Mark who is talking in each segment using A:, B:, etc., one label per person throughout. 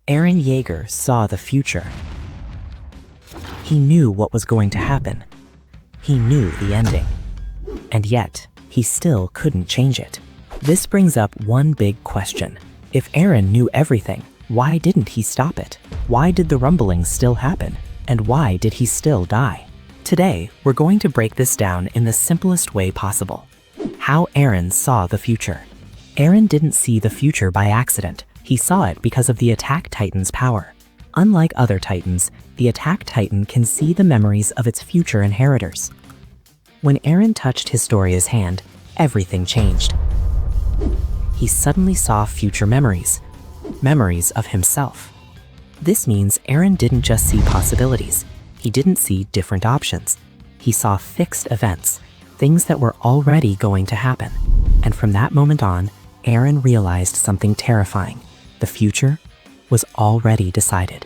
A: Eren Yeager saw the future. He knew what was going to happen. He knew the ending. And yet, he still couldn't change it. This brings up one big question. If Eren knew everything, why didn't he stop it? Why did the rumblings still happen? And why did he still die? Today, we're going to break this down in the simplest way possible. How Eren saw the future. Eren didn't see the future by accident. He saw it because of the Attack Titan's power. Unlike other Titans, the Attack Titan can see the memories of its future inheritors. When Eren touched Historia's hand, everything changed. He suddenly saw future memories of himself. This means Eren didn't just see possibilities. He didn't see different options. He saw fixed events, things that were already going to happen. And from that moment on, Eren realized something terrifying. The future was already decided.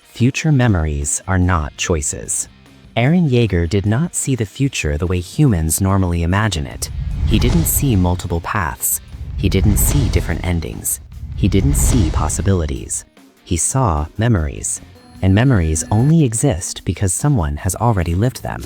B: Future memories are not choices. Eren Yeager did not see the future the way humans normally imagine it. He didn't see multiple paths. He didn't see different endings. He didn't see possibilities. He saw memories. And memories only exist because someone has already lived them.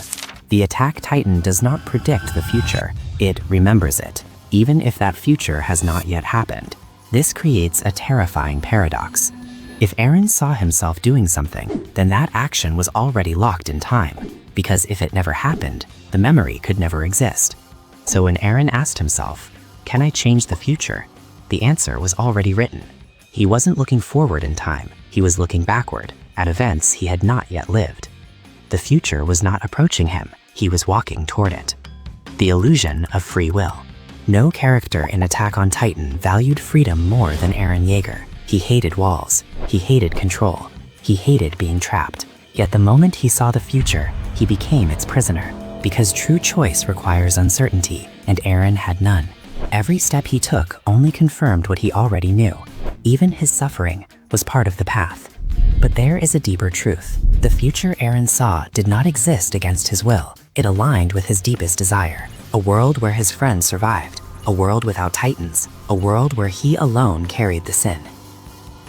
B: The Attack Titan does not predict the future. It remembers it, even if that future has not yet happened. This creates a terrifying paradox. If Eren saw himself doing something, then that action was already locked in time, because if it never happened, the memory could never exist. So when Eren asked himself, "Can I change the future?" the answer was already written. He wasn't looking forward in time, he was looking backward, at events he had not yet lived. The future was not approaching him, he was walking toward it. The illusion of free will. No character in Attack on Titan valued freedom more than Eren Yeager. He hated walls, he hated control, he hated being trapped. Yet the moment he saw the future, he became its prisoner. Because true choice requires uncertainty, and Eren had none. Every step he took only confirmed what he already knew. Even his suffering was part of the path. But there is a deeper truth. The future Eren saw did not exist against his will. It aligned with his deepest desire. A world where his friends survived. A world without titans. A world where he alone carried the sin.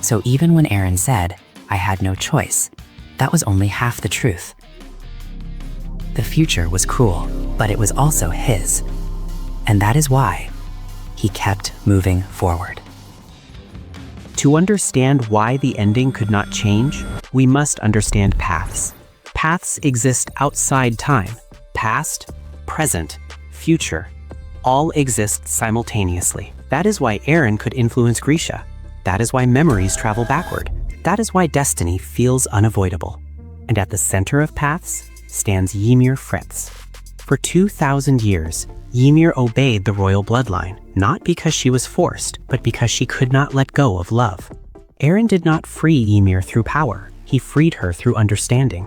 B: So even when Eren said, "I had no choice," that was only half the truth. The future was cruel, but it was also his. And that is why he kept moving forward.
C: To understand why the ending could not change, we must understand paths. Paths exist outside time. Past, present, future, all exist simultaneously. That is why Eren could influence Grisha. That is why memories travel backward. That is why destiny feels unavoidable. And at the center of paths stands Ymir Fritz. For 2,000 years, Ymir obeyed the royal bloodline, not because she was forced, but because she could not let go of love. Eren did not free Ymir through power, he freed her through understanding.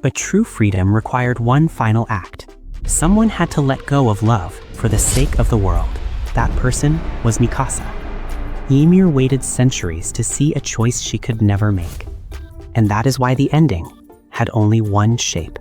C: But true freedom required one final act. Someone had to let go of love for the sake of the world. That person was Mikasa. Ymir waited centuries to see a choice she could never make. And that is why the ending had only one shape.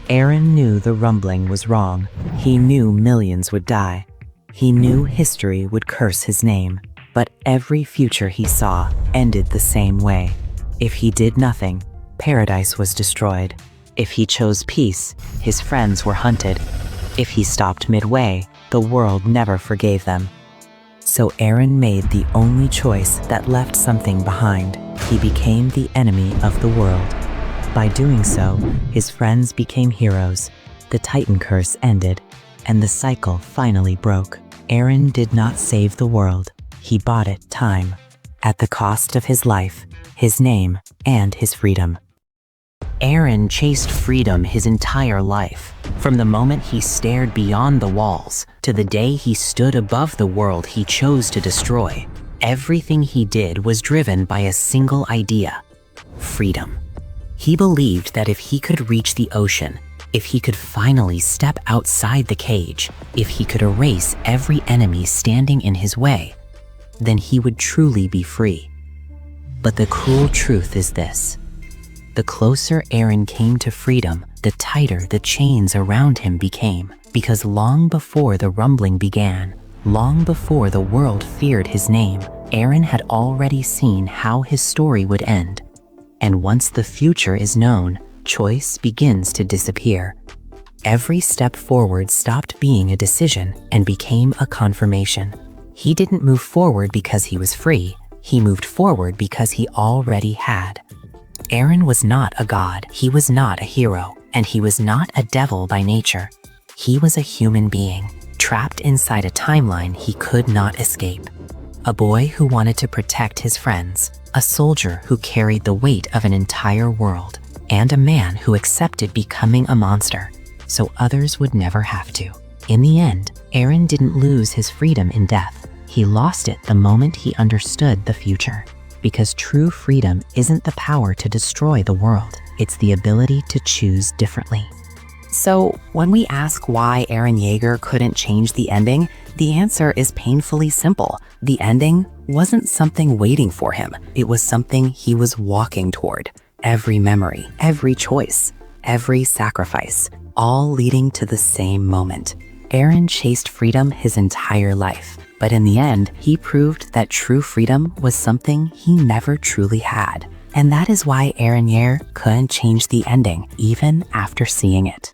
A: Eren knew the rumbling was wrong. He knew millions would die. He knew history would curse his name. But every future he saw ended the same way. If he did nothing, paradise was destroyed. If he chose peace, his friends were hunted. If he stopped midway, the world never forgave them. So Eren made the only choice that left something behind. He became the enemy of the world. By doing so, his friends became heroes, the Titan curse ended, and the cycle finally broke. Eren did not save the world, he bought it time, at the cost of his life, his name, and his freedom.
B: Eren chased freedom his entire life, from the moment he stared beyond the walls to the day he stood above the world he chose to destroy. Everything he did was driven by a single idea: freedom. He believed that if he could reach the ocean, if he could finally step outside the cage, if he could erase every enemy standing in his way, then he would truly be free. But the cruel truth is this: the closer Eren came to freedom, the tighter the chains around him became. Because long before the rumbling began, long before the world feared his name, Eren had already seen how his story would end. And once the future is known, choice begins to disappear. Every step forward stopped being a decision and became a confirmation. He didn't move forward because he was free. He moved forward because he already had. Eren was not a god, he was not a hero, and he was not a devil by nature. He was a human being, trapped inside a timeline he could not escape. A boy who wanted to protect his friends, a soldier who carried the weight of an entire world, and a man who accepted becoming a monster, so others would never have to. In the end, Eren didn't lose his freedom in death. He lost it the moment he understood the future. Because true freedom isn't the power to destroy the world, it's the ability to choose differently. So, when we ask why Eren Yeager couldn't change the ending, the answer is painfully simple. The ending wasn't something waiting for him. It was something he was walking toward. Every memory, every choice, every sacrifice, all leading to the same moment. Eren chased freedom his entire life, but in the end, he proved that true freedom was something he never truly had. And that is why Eren Yeager couldn't change the ending, even after seeing it.